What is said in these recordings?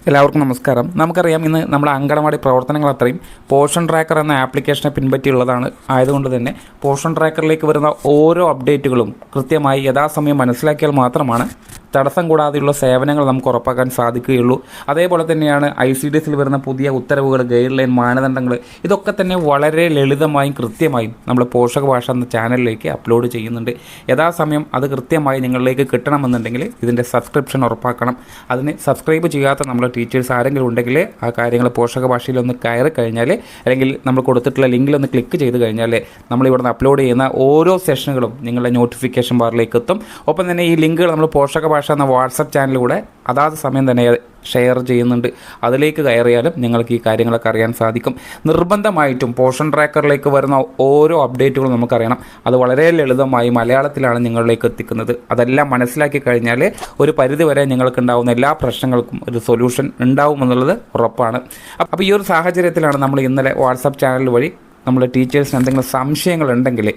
എല്ലാവർക്കും നമസ്കാരം. നമുക്കറിയാം, ഇന്ന് നമ്മുടെ അങ്കണവാടി പ്രവർത്തനങ്ങൾ അത്രയും പോഷൻ ട്രാക്കർ എന്ന ആപ്ലിക്കേഷനെ പിൻപറ്റിയുള്ളതാണ്. ആയതുകൊണ്ട് തന്നെ പോഷൻ ട്രാക്കറിലേക്ക് വരുന്ന ഓരോ അപ്ഡേറ്റുകളും കൃത്യമായി യഥാസമയം മനസ്സിലാക്കിയാൽ മാത്രമാണ് തടസ്സം കൂടാതെയുള്ള സേവനങ്ങൾ നമുക്ക് ഉറപ്പാക്കാൻ സാധിക്കുകയുള്ളൂ. അതേപോലെ തന്നെയാണ് ICDSൽ വരുന്ന പുതിയ ഉത്തരവുകൾ, ഗൈഡ് ലൈൻ, മാനദണ്ഡങ്ങൾ ഇതൊക്കെ തന്നെ വളരെ ലളിതമായും കൃത്യമായും നമ്മൾ പോഷക ഭാഷ എന്ന ചാനലിലേക്ക് അപ്ലോഡ് ചെയ്യുന്നുണ്ട്. യഥാസമയം അത് കൃത്യമായി നിങ്ങളിലേക്ക് കിട്ടണമെന്നുണ്ടെങ്കിൽ ഇതിൻ്റെ സബ്സ്ക്രിപ്ഷൻ ഉറപ്പാക്കണം. അതിന് സബ്സ്ക്രൈബ് ചെയ്യാത്ത നമ്മുടെ ടീച്ചേഴ്സ് ആരെങ്കിലും ഉണ്ടെങ്കിൽ ആ കാര്യങ്ങൾ പോഷക ഭാഷയിലൊന്ന് കയറി കഴിഞ്ഞാൽ, അല്ലെങ്കിൽ നമ്മൾ കൊടുത്തിട്ടുള്ള ലിങ്കിലൊന്ന് ക്ലിക്ക് ചെയ്ത് കഴിഞ്ഞാൽ നമ്മളിവിടുന്ന് അപ്ലോഡ് ചെയ്യുന്ന ഓരോ സെഷനുകളും നിങ്ങളുടെ നോട്ടിഫിക്കേഷൻ ബാറിലേക്ക് എത്തും. ഒപ്പം തന്നെ ഈ ലിങ്കുകൾ നമ്മൾ പോഷക ഭാഷ എന്ന വാട്സപ്പ് ചാനലിലൂടെ അതാത് സമയം തന്നെ ഷെയർ ചെയ്യുന്നുണ്ട്. അതിലേക്ക് കയറിയാലും നിങ്ങൾക്ക് ഈ കാര്യങ്ങളൊക്കെ അറിയാൻ സാധിക്കും. നിർബന്ധമായിട്ടും പോഷൻ ട്രാക്കറിലേക്ക് വരുന്ന ഓരോ അപ്ഡേറ്റുകളും നമുക്കറിയണം. അത് വളരെ ലളിതമായി മലയാളത്തിലാണ് നിങ്ങളിലേക്ക് എത്തിക്കുന്നത്. അതെല്ലാം മനസ്സിലാക്കി കഴിഞ്ഞാൽ ഒരു പരിധിവരെ നിങ്ങൾക്കുണ്ടാകുന്ന എല്ലാ പ്രശ്നങ്ങൾക്കും ഒരു സൊല്യൂഷൻ ഉണ്ടാവുമെന്നുള്ളത് ഉറപ്പാണ്. അപ്പോൾ ഈ ഒരു സാഹചര്യത്തിലാണ് നമ്മൾ ഇന്നലെ വാട്സപ്പ് ചാനൽ വഴി നമ്മൾ ടീച്ചേഴ്സിന് എന്തെങ്കിലും സംശയങ്ങളുണ്ടെങ്കിൽ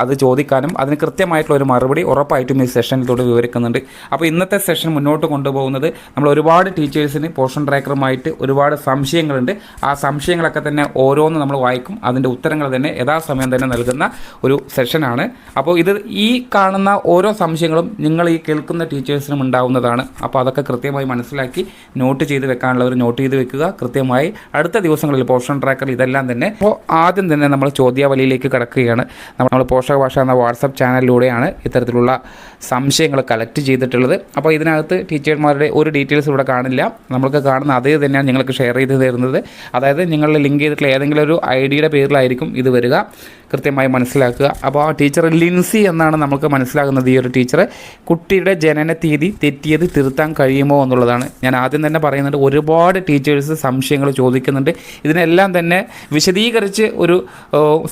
അത് ചോദിക്കാനും അതിന് കൃത്യമായിട്ടുള്ള ഒരു മറുപടി ഉറപ്പായിട്ടും ഈ സെഷനിലൂടെ വിവരിക്കുന്നുണ്ട്. അപ്പോൾ ഇന്നത്തെ സെഷൻ മുന്നോട്ട് കൊണ്ടുപോകുന്നത്, നമ്മൾ ഒരുപാട് ടീച്ചേഴ്സിന് പോഷൻ ട്രാക്കറുമായിട്ട് ഒരുപാട് സംശയങ്ങളുണ്ട്. ആ സംശയങ്ങളൊക്കെ തന്നെ ഓരോന്ന് നമ്മൾ വായിക്കും. അതിൻ്റെ ഉത്തരങ്ങൾ തന്നെ യഥാസമയം തന്നെ നൽകുന്ന ഒരു സെഷനാണ്. അപ്പോൾ ഇത് ഈ കാണുന്ന ഓരോ സംശയങ്ങളും നിങ്ങൾ ഈ കേൾക്കുന്ന ടീച്ചേഴ്സിനും ഉണ്ടാവുന്നതാണ്. അപ്പോൾ അതൊക്കെ കൃത്യമായി മനസ്സിലാക്കി നോട്ട് ചെയ്ത് വെക്കാനുള്ളവർ നോട്ട് ചെയ്ത് വെക്കുക. കൃത്യമായി അടുത്ത ദിവസങ്ങളിൽ പോഷൻ ട്രാക്കർ ഇതെല്ലാം തന്നെ. അപ്പോൾ ആദ്യം തന്നെ നമ്മൾ ചോദ്യാവലിയിലേക്ക് കടക്കുകയാണ്. നമ്മൾ പോഷക ഭാഷ എന്ന വാട്സപ്പ് ചാനലിലൂടെയാണ് ഇത്തരത്തിലുള്ള സംശയങ്ങൾ കളക്ട് ചെയ്തിട്ടുള്ളത്. അപ്പോൾ ഇതിനകത്ത് ടീച്ചർമാരുടെ ഒരു ഡീറ്റെയിൽസ് ഇവിടെ കാണില്ല. നമ്മൾക്ക് കാണുന്ന അതേ തന്നെയാണ് നിങ്ങൾക്ക് ഷെയർ ചെയ്ത് തരുന്നത്. അതായത് നിങ്ങൾ ലിങ്ക് ചെയ്തിട്ടുള്ള ഏതെങ്കിലും ഒരു ID പേരിലായിരിക്കും ഇത് വരിക. കൃത്യമായി മനസ്സിലാക്കുക. അപ്പോൾ ആ ടീച്ചർ ലിൻസി എന്നാണ് നമുക്ക് മനസ്സിലാകുന്നത്. ഈ ഒരു ടീച്ചർ കുട്ടിയുടെ ജനന തീയതി തെറ്റിയത് തിരുത്താൻ കഴിയുമോ എന്നുള്ളതാണ്. ഞാൻ ആദ്യം തന്നെ പറയുന്നുണ്ട്, ഒരുപാട് ടീച്ചേഴ്സ് സംശയങ്ങൾ ചോദിക്കുന്നുണ്ട്. ഇതിനെല്ലാം തന്നെ വിശദീകരിച്ച് ഒരു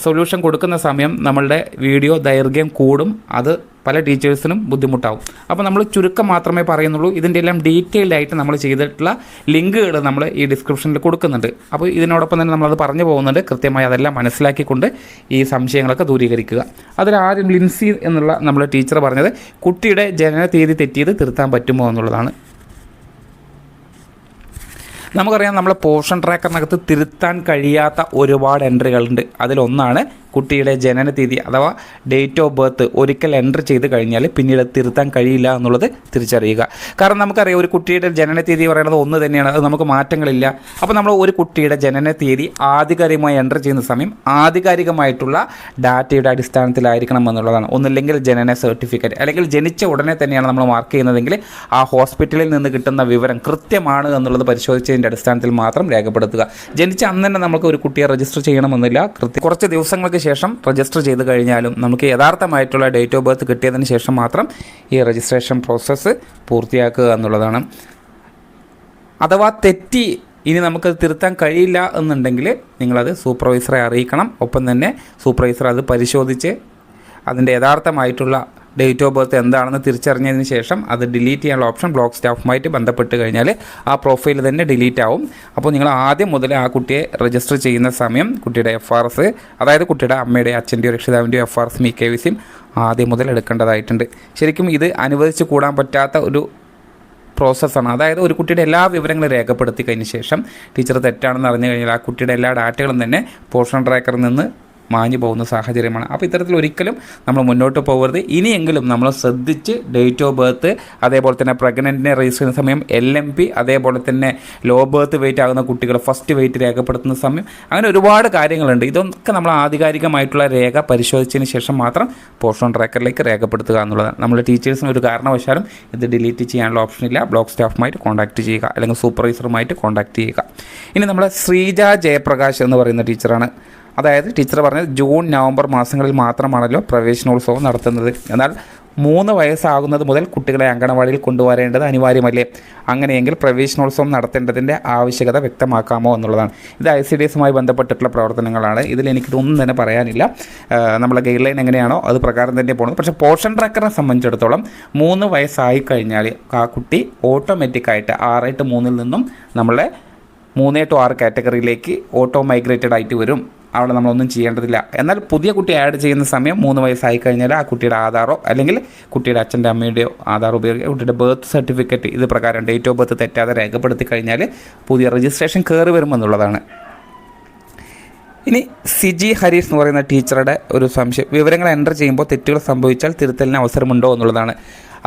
സൊല്യൂഷൻ കൊടുക്കുന്ന സമയം നമ്മളുടെ വീഡിയോ ദൈർഘ്യം കൂടും. അത് പല ടീച്ചേഴ്സിനും ബുദ്ധിമുട്ടാവും. അപ്പോൾ നമ്മൾ ചുരുക്കം മാത്രമേ പറയുന്നുള്ളൂ. ഇതിൻ്റെ എല്ലാം ഡീറ്റെയിൽഡ് ആയിട്ട് നമ്മൾ ചെയ്തിട്ടുള്ള ലിങ്കുകൾ നമ്മൾ ഈ ഡിസ്ക്രിപ്ഷനിൽ കൊടുക്കുന്നുണ്ട്. അപ്പോൾ ഇതിനോടൊപ്പം തന്നെ നമ്മളത് പറഞ്ഞു പോകുന്നുണ്ട്. കൃത്യമായി അതെല്ലാം മനസ്സിലാക്കിക്കൊണ്ട് ഈ സംശയങ്ങളൊക്കെ ദൂരീകരിക്കുക. അതിലാദ്യം ലിൻസി എന്നുള്ള നമ്മൾ ടീച്ചർ പറഞ്ഞത് കുട്ടിയുടെ ജനന തീയതി തെറ്റിയത് തിരുത്താൻ പറ്റുമോ എന്നുള്ളതാണ്. നമുക്കറിയാം, നമ്മളെ പോഷൻ ട്രാക്കറിനകത്ത് തിരുത്താൻ കഴിയാത്ത ഒരുപാട് എൻട്രികളുണ്ട്. അതിലൊന്നാണ് കുട്ടിയുടെ ജനന തീയതി അഥവാ ഡേറ്റ് ഓഫ് ബർത്ത്. ഒരിക്കൽ എൻട്രി ചെയ്ത് കഴിഞ്ഞാൽ പിന്നീട് തിരുത്താൻ കഴിയില്ല എന്നുള്ളത് തിരിച്ചറിയുക. കാരണം നമുക്കറിയാം, ഒരു കുട്ടിയുടെ ജനന തീയതി പറയുന്നത് ഒന്ന് തന്നെയാണ്. അത് നമുക്ക് മാറ്റങ്ങളില്ല. അപ്പോൾ നമ്മൾ ഒരു കുട്ടിയുടെ ജനന തീയതി ആധികാരികമായി എൻട്രി ചെയ്യുന്ന സമയം ആധികാരികമായിട്ടുള്ള ഡാറ്റയുടെ അടിസ്ഥാനത്തിലായിരിക്കണം എന്നുള്ളതാണ്. ഒന്നില്ലെങ്കിൽ ജനന സർട്ടിഫിക്കറ്റ്, അല്ലെങ്കിൽ ജനിച്ച ഉടനെ തന്നെയാണ് നമ്മൾ മാർക്ക് ചെയ്യുന്നതെങ്കിൽ ആ ഹോസ്പിറ്റലിൽ നിന്ന് കിട്ടുന്ന വിവരം കൃത്യമാണ് എന്നുള്ളത് പരിശോധിച്ചതിൻ്റെ അടിസ്ഥാനത്തിൽ മാത്രം രേഖപ്പെടുത്തുക. ജനിച്ച അന്ന് തന്നെ നമുക്ക് ഒരു കുട്ടിയെ രജിസ്റ്റർ ചെയ്യണമെന്നില്ല. കുറച്ച് ദിവസങ്ങൾക്ക് ശേഷം രജിസ്റ്റർ ചെയ്ത് കഴിഞ്ഞാലും നമുക്ക് യഥാർത്ഥമായിട്ടുള്ള ഡേറ്റ് ഓഫ് ബർത്ത് കിട്ടിയതിന് ശേഷം മാത്രം ഈ രജിസ്ട്രേഷൻ പ്രോസസ്സ് പൂർത്തിയാക്കുക എന്നുള്ളതാണ്. അഥവാ തെറ്റി ഇനി നമുക്കത് തിരുത്താൻ കഴിയില്ല എന്നുണ്ടെങ്കിൽ നിങ്ങളത് സൂപ്പർവൈസറെ അറിയിക്കണം. ഒപ്പം തന്നെ സൂപ്പർവൈസർ അത് പരിശോധിച്ച് അതിൻ്റെ യഥാർത്ഥമായിട്ടുള്ള ഡേറ്റ് ഓഫ് ബർത്ത് എന്താണെന്ന് തിരിച്ചറിഞ്ഞതിന് ശേഷം അത് ഡിലീറ്റ് ചെയ്യാനുള്ള ഓപ്ഷൻ ബ്ലോക്ക് സ്റ്റാഫുമായിട്ട് ബന്ധപ്പെട്ട് കഴിഞ്ഞാൽ ആ പ്രൊഫൈൽ തന്നെ ഡിലീറ്റ് ആവും. അപ്പോൾ നിങ്ങൾ ആദ്യം മുതൽ ആ കുട്ടിയെ രജിസ്റ്റർ ചെയ്യുന്ന സമയം കുട്ടിയുടെ FRS, അതായത് കുട്ടിയുടെ അമ്മയുടെ അച്ഛൻ്റെയോ രക്ഷിതാവിൻ്റെയോ FRS KVCയും ആദ്യം മുതൽ എടുക്കേണ്ടതായിട്ടുണ്ട്. ശരിക്കും ഇത് അനുവദിച്ച് കൂടാൻ പറ്റാത്ത ഒരു പ്രോസസ്സാണ്. അതായത് ഒരു കുട്ടിയുടെ എല്ലാ വിവരങ്ങളും രേഖപ്പെടുത്തി കഴിഞ്ഞ ശേഷം ടീച്ചർ തെറ്റാണെന്ന് അറിഞ്ഞു കഴിഞ്ഞാൽ ആ കുട്ടിയുടെ എല്ലാ ഡാറ്റകളും തന്നെ പോഷൻ ട്രാക്കറിൽ നിന്ന് മാഞ്ഞു പോകുന്ന സാഹചര്യമാണ്. അപ്പോൾ ഇത്തരത്തിൽ ഒരിക്കലും നമ്മൾ മുന്നോട്ട് പോകരുത്. ഇനിയെങ്കിലും നമ്മൾ ശ്രദ്ധിച്ച് ഡേറ്റ് ഓഫ് ബർത്ത്, അതേപോലെ തന്നെ പ്രഗ്നൻറ്റിനെ രജിസ്റ്റർ ചെയ്യുന്ന സമയം LMP, അതേപോലെ തന്നെ ലോ ബർത്ത് വെയിറ്റ് ആകുന്ന കുട്ടികൾ ഫസ്റ്റ് വെയിറ്റ് രേഖപ്പെടുത്തുന്ന സമയം, അങ്ങനെ ഒരുപാട് കാര്യങ്ങളുണ്ട്. ഇതൊക്കെ നമ്മൾ ആധികാരികമായിട്ടുള്ള രേഖ പരിശോധിച്ചതിന് ശേഷം മാത്രം പോഷൻ ട്രാക്കറിലേക്ക് രേഖപ്പെടുത്തുക എന്നുള്ളതാണ്. നമ്മൾ ടീച്ചേഴ്സിന് ഒരു കാരണവശാലും ഇത് ഡിലീറ്റ് ചെയ്യാനുള്ള ഓപ്ഷനില്ല. ബ്ലോക്ക് സ്റ്റാഫുമായിട്ട് കോൺടാക്റ്റ് ചെയ്യുക, അല്ലെങ്കിൽ സൂപ്പർവൈസറുമായിട്ട് കോൺടാക്റ്റ് ചെയ്യുക. ഇനി നമ്മൾ ശ്രീജ ജയപ്രകാശ് എന്ന് പറയുന്ന ടീച്ചറാണ്. അതായത് ടീച്ചർ പറഞ്ഞത് ജൂൺ നവംബർ മാസങ്ങളിൽ മാത്രമാണല്ലോ പ്രവേശനോത്സവം നടത്തുന്നത്. എന്നാൽ 3 വയസ്സാകുന്നത് മുതൽ കുട്ടികളെ അങ്കണവാടിയിൽ കൊണ്ടുവരേണ്ടത് അനിവാര്യമല്ലേ? അങ്ങനെയെങ്കിൽ പ്രവേശനോത്സവം നടത്തേണ്ടതിൻ്റെ ആവശ്യകത വ്യക്തമാക്കാമോ എന്നുള്ളതാണ്. ഇത് ICDSുമായി ബന്ധപ്പെട്ടിട്ടുള്ള പ്രവർത്തനങ്ങളാണ്. ഇതിൽ എനിക്കിതൊന്നും തന്നെ പറയാനില്ല. നമ്മളെ ഗൈഡ് ലൈൻ എങ്ങനെയാണോ അത് പ്രകാരം തന്നെ പോകുന്നത്. പക്ഷേ പോഷൻ ട്രാക്കറിനെ സംബന്ധിച്ചിടത്തോളം 3 വയസ്സായി കഴിഞ്ഞാൽ ആ കുട്ടി ഓട്ടോമാറ്റിക്കായിട്ട് 6-3 നിന്നും നമ്മളെ 3 to 6 കാറ്റഗറിയിലേക്ക് ഓട്ടോ മൈഗ്രേറ്റഡ് ആയിട്ട് വരും. അവിടെ നമ്മളൊന്നും ചെയ്യേണ്ടതില്ല. എന്നാൽ പുതിയ കുട്ടി ആഡ് ചെയ്യുന്ന സമയം 3 വയസ്സായി കഴിഞ്ഞാൽ ആ കുട്ടിയുടെ ആധാറോ അല്ലെങ്കിൽ കുട്ടിയുടെ അച്ഛൻ്റെ അമ്മയുടെയോ ആധാർ ഉപയോഗിക്കുക. കുട്ടിയുടെ ബർത്ത് സർട്ടിഫിക്കറ്റ് ഇത് പ്രകാരം ഡേറ്റ് ഓഫ് ബർത്ത് തെറ്റാതെ രേഖപ്പെടുത്തി കഴിഞ്ഞാൽ പുതിയ രജിസ്ട്രേഷൻ കയറി വരുമെന്നുള്ളതാണ്. ഇനി സിജി ഹരീഷ് എന്ന് പറയുന്ന ടീച്ചറുടെ ഒരു സംശയം, വിവരങ്ങൾ എൻ്റർ ചെയ്യുമ്പോൾ തെറ്റുകൾ സംഭവിച്ചാൽ തിരുത്തലിന് അവസരമുണ്ടോ എന്നുള്ളതാണ്.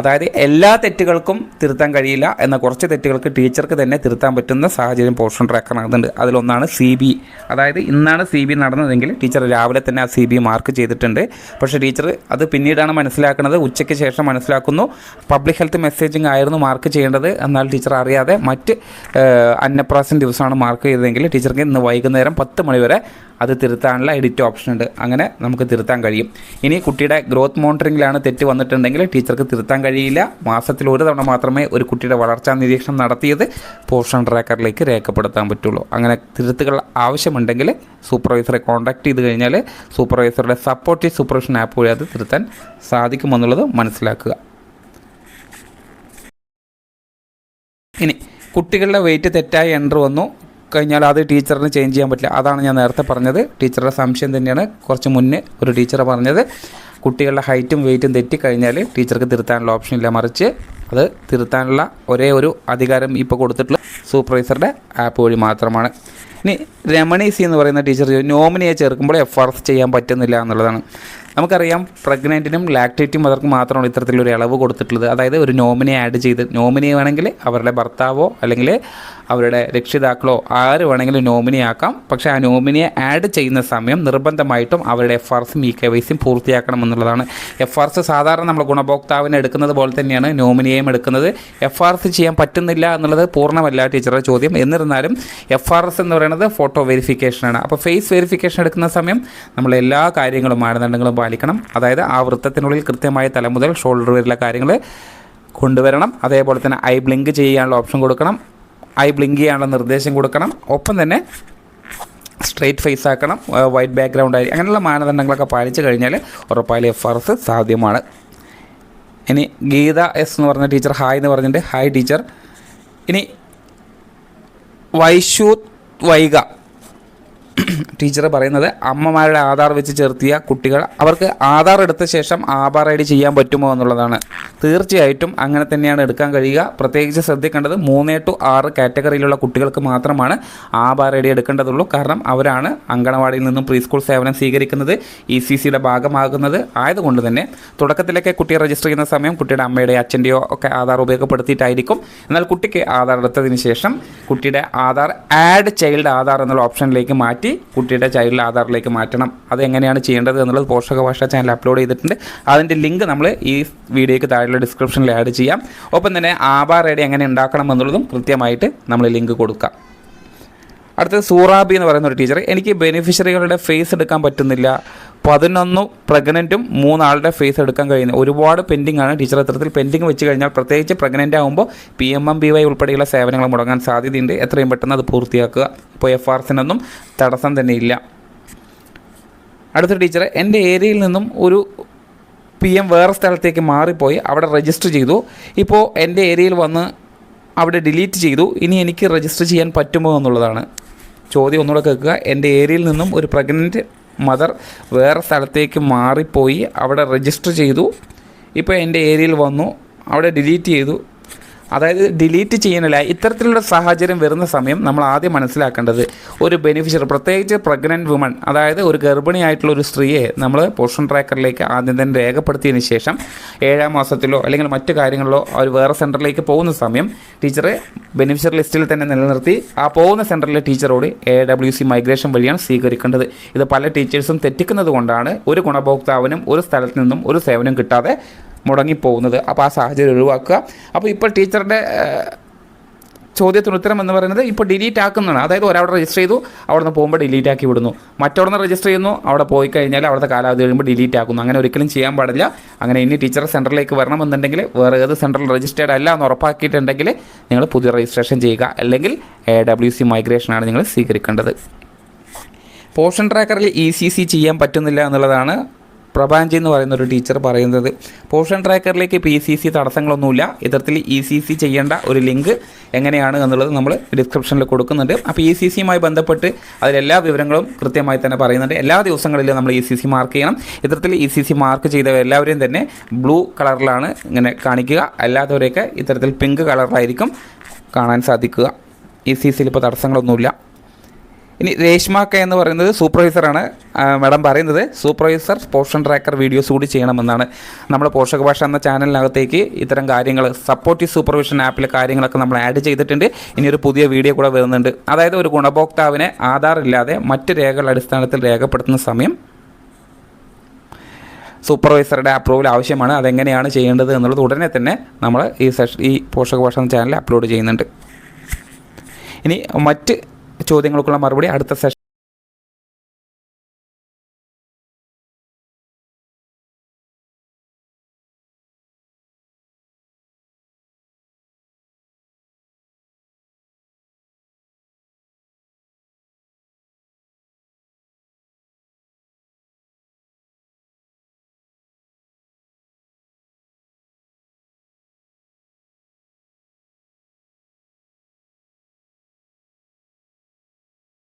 അതായത് എല്ലാ തെറ്റുകൾക്കും തിരുത്താൻ കഴിയില്ല, എന്നാൽ കുറച്ച് തെറ്റുകൾക്ക് ടീച്ചർക്ക് തന്നെ തിരുത്താൻ പറ്റുന്ന സാഹചര്യം പോർഷൻ ട്രാക്കറിനകത്തുണ്ട്. അതിലൊന്നാണ് CB. അതായത് ഇന്നാണ് CB നടന്നതെങ്കിൽ ടീച്ചർ രാവിലെ തന്നെ ആ CB മാർക്ക് ചെയ്തിട്ടുണ്ട്. പക്ഷേ ടീച്ചർ അത് പിന്നീടാണ് മനസ്സിലാക്കുന്നത്, ഉച്ചയ്ക്ക് ശേഷം മനസ്സിലാക്കുന്നു പബ്ലിക് ഹെൽത്ത് മെസ്സേജിങ് ആയിരുന്നു മാർക്ക് ചെയ്യേണ്ടത്. എന്നാൽ ടീച്ചർ അറിയാതെ മറ്റ് അന്നപ്രാശം ദിവസമാണ് മാർക്ക് ചെയ്തതെങ്കിൽ ടീച്ചർക്ക് ഇന്ന് വൈകുന്നേരം 10 മണി വരെ അത് തിരുത്താനുള്ള എഡിറ്റ് ഓപ്ഷൻ ഉണ്ട്. അങ്ങനെ നമുക്ക് തിരുത്താൻ കഴിയും. ഇനി കുട്ടിയുടെ ഗ്രോത്ത് മോണിറ്ററിങ്ങിലാണ് തെറ്റ് വന്നിട്ടുണ്ടെങ്കിൽ ടീച്ചർക്ക് തിരുത്താൻ കഴിയില്ല. മാസത്തിൽ ഒരു തവണ മാത്രമേ ഒരു കുട്ടിയുടെ വളർച്ചാ നിരീക്ഷണം നടത്തിയത് പോർഷൻ ട്രാക്കറിലേക്ക് രേഖപ്പെടുത്താൻ പറ്റുള്ളൂ. അങ്ങനെ തിരുത്തുകൾ ആവശ്യമുണ്ടെങ്കിൽ സൂപ്പർവൈസറെ കോൺടാക്ട് ചെയ്ത് കഴിഞ്ഞാൽ സൂപ്പർവൈസറുടെ സപ്പോർട്ടീവ് സൂപ്പർവിഷൻ ആപ്പ് വഴി അത് തിരുത്താൻ സാധിക്കുമെന്നുള്ളത് മനസ്സിലാക്കുക. ഇനി കുട്ടികളുടെ വെയിറ്റ് തെറ്റായി എൻ്റർ വന്നു കഴിഞ്ഞാൽ അത് ടീച്ചറിന് ചേഞ്ച് ചെയ്യാൻ പറ്റില്ല. അതാണ് ഞാൻ നേരത്തെ പറഞ്ഞത്. ടീച്ചറുടെ സംശയം തന്നെയാണ് കുറച്ച് മുന്നേ ഒരു ടീച്ചർ പറഞ്ഞത്. കുട്ടികളുടെ ഹൈറ്റും വെയിറ്റും തെറ്റിക്കഴിഞ്ഞാൽ ടീച്ചർക്ക് തിരുത്താനുള്ള ഓപ്ഷൻ ഇല്ല, മറിച്ച് അത് തിരുത്താനുള്ള ഒരേ ഒരു അധികാരം ഇപ്പോൾ കൊടുത്തിട്ടുള്ള സൂപ്പർവൈസറുടെ ആപ്പ് വഴി മാത്രമാണ്. ഇനി രമണി സി എന്ന് പറയുന്ന ടീച്ചർ നോമിനിയെ ചേർക്കുമ്പോൾ FRS ചെയ്യാൻ പറ്റുന്നില്ല എന്നുള്ളതാണ്. നമുക്കറിയാം പ്രഗ്നൻറ്റിനും ലാക്ടേറ്റും മദർക്കും മാത്രമാണ് ഇത്തരത്തിലൊരു ഇളവ് കൊടുത്തിട്ടുള്ളത്. അതായത് ഒരു നോമിനിയെ ആഡ് ചെയ്ത്, നോമിനി വേണമെങ്കിൽ അവരുടെ ഭർത്താവോ അല്ലെങ്കിൽ അവരുടെ രക്ഷിതാക്കളോ ആര് വേണമെങ്കിലും നോമിനിയാക്കാം. പക്ഷേ ആ നോമിനിയെ ആഡ് ചെയ്യുന്ന സമയം നിർബന്ധമായിട്ടും അവരുടെ FRS KYC പൂർത്തിയാക്കണം എന്നുള്ളതാണ്. FRS സാധാരണ നമ്മൾ ഗുണഭോക്താവിനെ എടുക്കുന്നത് പോലെ തന്നെയാണ് നോമിനിയെയും എടുക്കുന്നത്. FRS ചെയ്യാൻ പറ്റുന്നില്ല എന്നുള്ളത് പൂർണ്ണമല്ല ടീച്ചറുടെ ചോദ്യം. എന്നിരുന്നാലും FRS എന്ന് പറയുന്നത് ഫോട്ടോ വെരിഫിക്കേഷനാണ്. അപ്പോൾ ഫേസ് വെരിഫിക്കേഷൻ എടുക്കുന്ന സമയം നമ്മൾ എല്ലാ കാര്യങ്ങളും മാനദണ്ഡങ്ങളും പാലിക്കണം. അതായത് ആ വൃത്തത്തിനുള്ളിൽ കൃത്യമായ തല മുതൽ ഷോൾഡർ വരെയുള്ള കാര്യങ്ങൾ കൊണ്ടുവരണം. അതേപോലെ തന്നെ ഐ ബ്ലിങ്ക് ചെയ്യാനുള്ള ഓപ്ഷൻ കൊടുക്കണം, ഐ ബ്ലിങ്ക് ചെയ്യാനുള്ള നിർദ്ദേശം കൊടുക്കണം. ഒപ്പം തന്നെ സ്ട്രെയിറ്റ് ഫേസ് ആക്കണം, വൈറ്റ് ബാക്ക്ഗ്രൗണ്ട് ആയി, അങ്ങനെയുള്ള മാനദണ്ഡങ്ങളൊക്കെ പാലിച്ചു കഴിഞ്ഞാൽ ഉറപ്പായാലും FRS സാധ്യമാണ്. ഇനി ഗീത S എന്ന് പറഞ്ഞ ടീച്ചർ ഹായ് എന്ന് പറഞ്ഞിട്ട് ഹായ് ടീച്ചർ. ഇനി വൈക ടീച്ചർ പറയുന്നത് അമ്മമാരുടെ ആധാർ വെച്ച് ചേർത്തിയ കുട്ടികൾ അവർക്ക് ആധാർ എടുത്ത ശേഷം ആധാർ ID ചെയ്യാൻ പറ്റുമോ എന്നുള്ളതാണ്. തീർച്ചയായിട്ടും അങ്ങനെ തന്നെയാണ് എടുക്കാൻ കഴിയുക. പ്രത്യേകിച്ച് ശ്രദ്ധിക്കേണ്ടത് 3 to 6 കാറ്റഗറിയിലുള്ള കുട്ടികൾക്ക് മാത്രമാണ് ആധാർ ID എടുക്കേണ്ടതുള്ളൂ. കാരണം അവരാണ് അങ്കണവാടിയിൽ നിന്നും പ്രീ സ്കൂൾ സേവനം സ്വീകരിക്കുന്നത്, ECCയുടെ ഭാഗമാകുന്നത്. ആയതുകൊണ്ട് തന്നെ തുടക്കത്തിലേക്ക് കുട്ടിയെ രജിസ്റ്റർ ചെയ്യുന്ന സമയം കുട്ടിയുടെ അമ്മയുടെ അച്ഛൻ്റെയോ ഒക്കെ ആധാർ ഉപയോഗപ്പെടുത്തിയിട്ടായിരിക്കും. എന്നാൽ കുട്ടിക്ക് ആധാർ എടുത്തതിന് ശേഷം കുട്ടിയുടെ ആധാർ ആഡ് ചൈൽഡ് ആധാർ എന്നുള്ള ഓപ്ഷനിലേക്ക് മാറ്റി കുട്ടിയുടെ ചൈൽഡ് ആധാറിലേക്ക് മാറ്റണം. അതെങ്ങനെയാണ് ചെയ്യേണ്ടത് എന്നുള്ളത് പോഷക ഭാഷ ചാനൽ അപ്ലോഡ് ചെയ്തിട്ടുണ്ട്. അതിൻ്റെ ലിങ്ക് നമ്മൾ ഈ വീഡിയോയ്ക്ക് താഴെയുള്ള ഡിസ്ക്രിപ്ഷനിൽ ആഡ് ചെയ്യാം. ഒപ്പം തന്നെ ആധാർ ID എങ്ങനെ ഉണ്ടാക്കണം എന്നുള്ളതും കൃത്യമായിട്ട് നമ്മൾ ലിങ്ക് കൊടുക്കാം. അടുത്തത് സൂറാബി എന്ന് പറയുന്ന ഒരു ടീച്ചർ, എനിക്ക് ബെനിഫിഷ്യറികളുടെ ഫേസ് എടുക്കാൻ പറ്റുന്നില്ല, 11 പ്രഗ്നൻറ്റും 3 ആളുടെ ഫേസ് എടുക്കാൻ കഴിയുന്നത് ഒരുപാട് പെൻഡിങ് ആണ്. ടീച്ചർ ഇത്തരത്തിൽ പെൻഡിങ് വെച്ച് കഴിഞ്ഞാൽ പ്രത്യേകിച്ച് പ്രഗ്നൻ്റ് ആകുമ്പോൾ PMMBY ഉൾപ്പെടെയുള്ള സേവനങ്ങൾ മുടങ്ങാൻ സാധ്യതയുണ്ട്. എത്രയും പെട്ടെന്ന് അത് പൂർത്തിയാക്കുക. ഇപ്പോൾ FRSനൊന്നും തടസ്സം തന്നെ ഇല്ല. അടുത്ത ടീച്ചർ, എൻ്റെ ഏരിയയിൽ നിന്നും ഒരു PM വേറെ സ്ഥലത്തേക്ക് മാറിപ്പോയി അവിടെ രജിസ്റ്റർ ചെയ്തു. ഇപ്പോൾ എൻ്റെ ഏരിയയിൽ വന്ന് അവിടെ ഡിലീറ്റ് ചെയ്തു. ഇനി എനിക്ക് രജിസ്റ്റർ ചെയ്യാൻ പറ്റുമോ എന്നുള്ളതാണ് ചോദ്യം. ഒന്നുകൂടെ കേൾക്കുക. എൻ്റെ ഏരിയയിൽ നിന്നും ഒരു പ്രഗ്നൻറ്റ് മദർ വേറെ സ്ഥലത്തേക്ക് മാറിപ്പോയി അവിടെ രജിസ്റ്റർ ചെയ്തു. ഇപ്പോൾ എൻ്റെ ഏരിയയിൽ വന്നു അവിടെ ഡിലീറ്റ് ചെയ്തു. അതായത് ഡിലീറ്റ് ചെയ്യാനില്ല. ഇത്തരത്തിലുള്ള സാഹചര്യം വരുന്ന സമയം നമ്മൾ ആദ്യം മനസ്സിലാക്കേണ്ടത് ഒരു ബെനിഫിഷ്യറി, പ്രത്യേകിച്ച് പ്രഗ്നൻറ്റ് വുമൺ, അതായത് ഒരു ഗർഭിണിയായിട്ടുള്ള ഒരു സ്ത്രീയെ നമ്മൾ പോഷൻ ട്രാക്കറിലേക്ക് ആദ്യം തന്നെ രേഖപ്പെടുത്തിയതിന് ശേഷം 7ാം മാസത്തിലോ അല്ലെങ്കിൽ മറ്റു കാര്യങ്ങളിലോ അവർ വേറെ സെൻറ്ററിലേക്ക് പോകുന്ന സമയം ടീച്ചറെ ബെനിഫിഷ്യറി ലിസ്റ്റിൽ തന്നെ നിലനിർത്തി ആ പോകുന്ന സെൻറ്ററിലെ ടീച്ചറോട് AWC മൈഗ്രേഷൻ വഴിയാണ് സ്വീകരിക്കേണ്ടത്. ഇത് പല ടീച്ചേഴ്സും തെറ്റിക്കുന്നത് കൊണ്ടാണ് ഒരു ഗുണഭോക്താവിനും ഒരു സ്ഥലത്ത് നിന്നും ഒരു സേവനം കിട്ടാതെ മുടങ്ങിപ്പോകുന്നത്. അപ്പോൾ ആ സാഹചര്യം ഒഴിവാക്കുക. അപ്പോൾ ഇപ്പോൾ ടീച്ചറുടെ ചോദ്യത്തിന് ഉത്തരം എന്ന് പറയുന്നത് ഇപ്പോൾ ഡിലീറ്റ് ആക്കുന്നതാണ്. അതായത് ഒരവിടെ രജിസ്റ്റർ ചെയ്തു, അവിടെ നിന്ന് പോകുമ്പോൾ ഡിലീറ്റ് ആക്കി വിടുന്നു. മറ്റവിടെ രജിസ്റ്റർ ചെയ്യുന്നു, അവിടെ പോയി കഴിഞ്ഞാൽ അവിടുത്തെ കാലാവധി കഴിയുമ്പോൾ ഡിലീറ്റ് ആക്കുന്നു. അങ്ങനെ ഒരിക്കലും ചെയ്യാൻ പാടില്ല. അങ്ങനെ ഇനി ടീച്ചർ സെൻറ്ററിലേക്ക് വരണമെന്നുണ്ടെങ്കിൽ വേറെ ഏത് സെൻറ്ററിൽ രജിസ്റ്റേർഡ് അല്ല എന്ന് ഉറപ്പാക്കിയിട്ടുണ്ടെങ്കിൽ നിങ്ങൾ പുതിയ രജിസ്ട്രേഷൻ ചെയ്യുക, അല്ലെങ്കിൽ AWC മൈഗ്രേഷനാണ് നിങ്ങൾ സ്വീകരിക്കേണ്ടത്. പോഷൻ ട്രാക്കറിൽ ECC ചെയ്യാൻ പറ്റുന്നില്ല എന്നുള്ളതാണ് പ്രഭാഞ്ചി എന്ന് പറയുന്ന ഒരു ടീച്ചർ പറയുന്നത്. പോർഷൻ ട്രാക്കറിലേക്ക് PCC തടസ്സങ്ങളൊന്നുമില്ല. ഇത്തരത്തിൽ ECC ചെയ്യേണ്ട ഒരു ലിങ്ക് എങ്ങനെയാണ് എന്നുള്ളത് നമ്മൾ ഡിസ്ക്രിപ്ഷനിൽ കൊടുക്കുന്നുണ്ട്. അപ്പോൾ ECCയുമായി ബന്ധപ്പെട്ട് അതിലെല്ലാ വിവരങ്ങളും കൃത്യമായി തന്നെ പറയുന്നുണ്ട്. എല്ലാ ദിവസങ്ങളിലും നമ്മൾ ECC മാർക്ക് ചെയ്യണം. ഇത്തരത്തിൽ ECC മാർക്ക് ചെയ്ത എല്ലാവരെയും തന്നെ ബ്ലൂ കളറിലാണ് ഇങ്ങനെ കാണിക്കുക. അല്ലാത്തവരെയൊക്കെ ഇത്തരത്തിൽ പിങ്ക് കളറിലായിരിക്കും കാണാൻ സാധിക്കുക. ECCയിൽ ഇപ്പോൾ തടസ്സങ്ങളൊന്നുമില്ല. ഇനി രേഷ്മ കെ എന്ന് പറയുന്നത് സൂപ്പർവൈസറാണ്. മാഡം പറയുന്നത് സൂപ്പർവൈസർ പോർഷൻ ട്രാക്കർ വീഡിയോസ് കൂടി ചെയ്യണമെന്നാണ്. നമ്മൾ പോഷക ഭാഷ എന്ന ചാനലിനകത്തേക്ക് ഇത്തരം കാര്യങ്ങൾ സപ്പോർട്ടീവ് സൂപ്പർവിഷൻ ആപ്പിലെ കാര്യങ്ങളൊക്കെ നമ്മൾ ആഡ് ചെയ്തിട്ടുണ്ട്. ഇനിയൊരു പുതിയ വീഡിയോ കൂടെ വരുന്നുണ്ട്. അതായത് ഒരു ഗുണഭോക്താവിനെ ആധാർ ഇല്ലാതെ മറ്റ് രേഖകളുടെ അടിസ്ഥാനത്തിൽ രേഖപ്പെടുത്തുന്ന സമയം സൂപ്പർവൈസറുടെ അപ്രൂവൽ ആവശ്യമാണ്. അതെങ്ങനെയാണ് ചെയ്യേണ്ടത് എന്നുള്ളത് ഉടനെ തന്നെ നമ്മൾ ഈ പോഷക ഭാഷ എന്ന ചാനലിൽ അപ്ലോഡ് ചെയ്യുന്നുണ്ട്. ഇനി മറ്റ് ചോദ്യങ്ങൾക്കുള്ള മറുപടി അടുത്ത സെഷൻ